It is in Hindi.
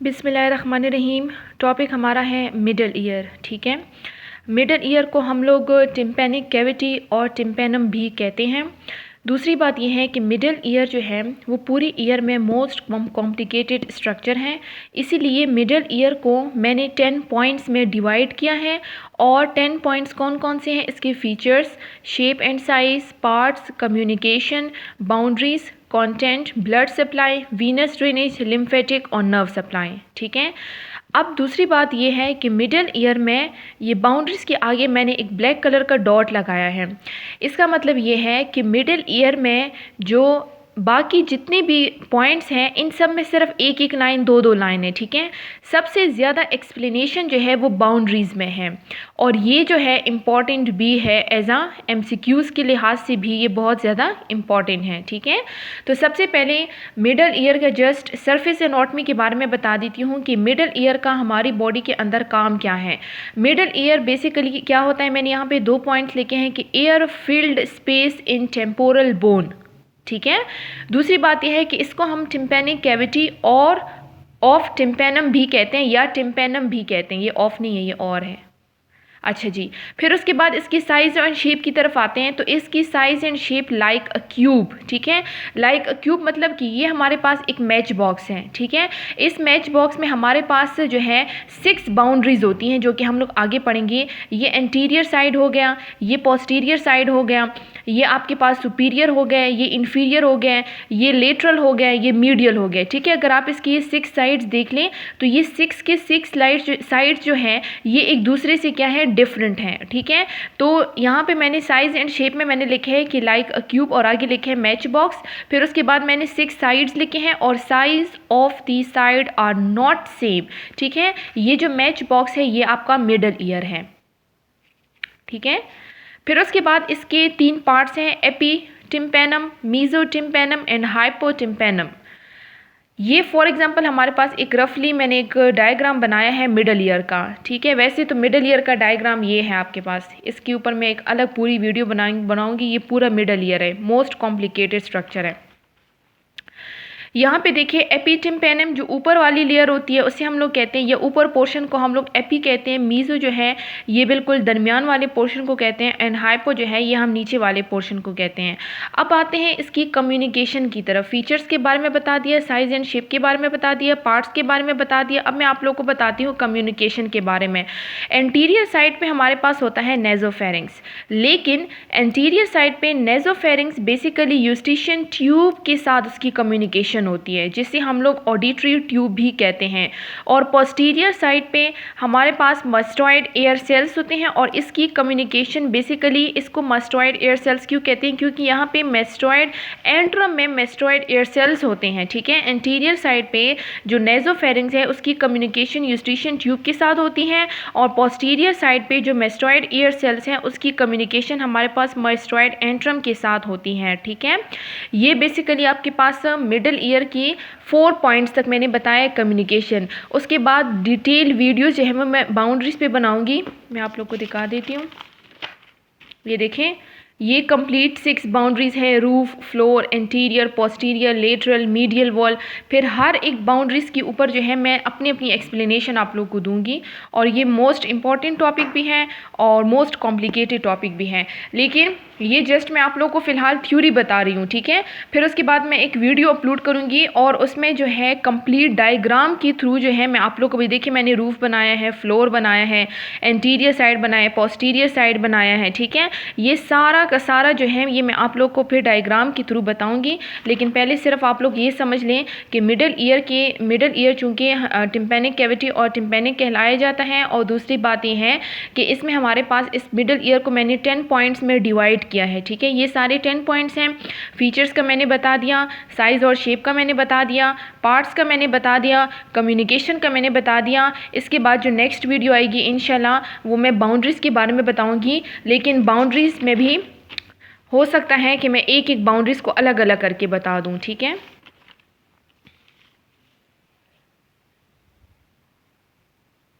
बिस्मिल्लाहिर्रहमानिर्रहीम। टॉपिक हमारा है मिडल ईयर। ठीक है, मिडल ईयर को हम लोग टिम्पैनिक कैविटी और टिम्पैनम भी कहते हैं। दूसरी बात यह है कि मिडल ईयर जो है वो पूरी ईयर में मोस्ट कॉम्प्लिकेटेड स्ट्रक्चर है, इसीलिए मिडल ईयर को मैंने 10 पॉइंट्स में डिवाइड किया है। और 10 पॉइंट्स कौन कौन से हैं? इसके features, shape and size, parts, communication, boundaries, content, blood supply, Venus drainage, lymphatic और नर्व सप्लाई। ठीक है, अब दूसरी बात यह है कि मिडल ईयर में ये बाउंड्रीज के आगे मैंने एक ब्लैक कलर का डॉट लगाया है। इसका मतलब ये है कि मिडल ईयर में जो बाकी जितने भी पॉइंट्स हैं इन सब में सिर्फ एक एक लाइन, दो दो लाइन है। ठीक है, सबसे ज़्यादा एक्सप्लेनेशन जो है वो बाउंड्रीज़ में है, और ये जो है इम्पॉर्टेंट भी है एज आ MCQs के लिहाज से भी ये बहुत ज़्यादा इम्पॉर्टेंट है। ठीक है, तो सबसे पहले मिडल ईयर का जस्ट सरफेस एनाटॉमी के बारे में बता देती हूँ कि मिडल ईयर का हमारी बॉडी के अंदर काम क्या है। मिडल ईयर बेसिकली क्या होता है, मैंने यहाँ पे 2 पॉइंट्स लिखे हैं कि air filled space in temporal bone. ठीक है, दूसरी बात यह है कि इसको हम टिम्पैनिक कैविटी और ऑफ टिम्पैनम भी कहते हैं या टिम्पैनम भी कहते हैं। ये ऑफ नहीं है, ये और है। अच्छा जी, फिर उसके बाद इसकी साइज़ एंड शेप की तरफ आते हैं। तो इसकी size and shape like a cube. ठीक है, लाइक अ क्यूब मतलब कि ये हमारे पास एक मैच बॉक्स है। ठीक है, इस मैच बॉक्स में हमारे पास जो है 6 बाउंड्रीज होती हैं, जो कि हम लोग आगे पढ़ेंगे। ये एंटीरियर साइड हो गया, ये पोस्टीरियर साइड हो गया, ये आपके पास सुपीरियर हो गया, ये इन्फीरियर हो गया, ये लेटरल हो गया, ये मीडियल हो गया। ठीक है, अगर आप इसकी ये 6 साइड्स देख लें तो ये 6 के 6 साइड्स जो हैं ये एक दूसरे से क्या है, डिफरेंट हैं। ठीक है, तो यहाँ पे मैंने साइज एंड शेप में मैंने लिखे है कि लाइक अ क्यूब और आगे लिखे है मैच बॉक्स। फिर उसके बाद मैंने 6 साइड्स लिखे हैं और size of the side are not same. ठीक है, ये जो मैच बॉक्स है ये आपका मिडल ईयर है। ठीक है, फिर उसके बाद इसके 3 पार्ट्स हैं, epi tympanum, meso tympanum and hypo tympanum. ये फॉर एग्जांपल हमारे पास एक रफली मैंने एक डायग्राम बनाया है मिडल ईयर का। ठीक है, वैसे तो मिडल ईयर का डायग्राम ये है आपके पास, इसके ऊपर मैं एक अलग पूरी वीडियो बनाऊंगी। ये पूरा मिडल ईयर है, मोस्ट कॉम्प्लिकेटेड स्ट्रक्चर है। यहाँ पे देखिए एपीटिम्पैनम जो ऊपर वाली लेयर होती है उसे हम लोग कहते हैं, ये ऊपर पोर्शन को हम लोग एपी कहते हैं। मीजो जो है ये बिल्कुल दरमियान वाले पोर्शन को कहते हैं, एंड हाइपो जो है ये हम नीचे वाले पोर्शन को कहते हैं। अब आते हैं इसकी कम्युनिकेशन की तरफ। फीचर्स के बारे में बता दिया, साइज एंड शेप के बारे में बता दिया, पार्ट्स के बारे में बता दिया। अब मैं आप लोग को बताती हूँ कम्युनिकेशन के बारे में। एंटीरियर साइड पर हमारे पास होता है नेजोफेरिंग्स, लेकिन एंटीरियर साइड पर नेजोफेरिंग्स बेसिकली यूस्टिशियन ट्यूब के साथ उसकी कम्युनिकेशन होती है, जिसे हम लोग ऑडिटरी ट्यूब भी कहते हैं। और पोस्टीरियर साइड पे हमारे पास मस्टॉइड एयर सेल्स होते हैं, और इसकी कम्युनिकेशन बेसिकली, इसको मस्टॉइड एयर सेल्स क्यों कहते हैं, क्योंकि यहाँ पे मेस्टॉइड एंट्रम में मेस्टॉइड एयर सेल्स होते हैं। ठीक है, एंटीरियर साइड पे जो नेजोफेरिंग्स है उसकी कम्युनिकेशन यूस्टिशियन ट्यूब के साथ होती है, और पोस्टीरियर साइड पे जो मेस्टॉइड एयर सेल्स हैं उसकी कम्युनिकेशन हमारे पास मेस्टॉइड एंट्रम के साथ होती है। ठीक है, ये बेसिकली आपके पास मिडल ईयर की 4 पॉइंट्स तक मैंने बताया कम्युनिकेशन। उसके बाद डिटेल वीडियो जो है मैं बाउंड्रीज पे बनाऊंगी, मैं आप लोग को दिखा देती हूँ। ये देखें, ये कंप्लीट 6 बाउंड्रीज है, roof, floor, interior, posterior, lateral, medial wall. फिर हर एक बाउंड्रीज के ऊपर जो है मैं अपनी अपनी एक्सप्लेनेशन आप लोग को दूंगी, और ये मोस्ट इंपॉर्टेंट टॉपिक भी है और मोस्ट कॉम्प्लिकेटेड टॉपिक भी है, लेकिन ये जस्ट मैं आप लोग को फ़िलहाल थ्योरी बता रही हूँ। ठीक है, फिर उसके बाद मैं एक वीडियो अपलोड करूँगी और उसमें जो है कंप्लीट डायग्राम के थ्रू जो है मैं आप लोग को भी, देखिए मैंने रूफ बनाया है, फ्लोर बनाया है, इंटीरियर साइड बनाया है, पोस्टीरियर साइड बनाया है। ठीक है, ये सारा का सारा जो है ये मैं आप लोग को फिर डायग्राम के थ्रू बताऊँगी, लेकिन पहले सिर्फ आप लोग ये समझ लें कि मिडल ईयर चूँकि टिम्पैनिक कैविटी और टिम्पैनिक कहलाया जाता है। और दूसरी बात ये है कि इसमें हमारे पास इस मिडल ईयर को मैंने 10 पॉइंट्स में डिवाइड किया है। ठीक है, ये सारे 10 पॉइंट्स हैं। फीचर्स का मैंने बता दिया, साइज और शेप का मैंने बता दिया, पार्ट्स का मैंने बता दिया, कम्युनिकेशन का मैंने बता दिया। इसके बाद जो नेक्स्ट वीडियो आएगी इंशाल्लाह वो मैं बाउंड्रीज़ के बारे में बताऊंगी, लेकिन बाउंड्रीज़ में भी हो सकता है कि मैं एक एक बाउंड्रीज़ को अलग अलग करके बता दूं। ठीक है।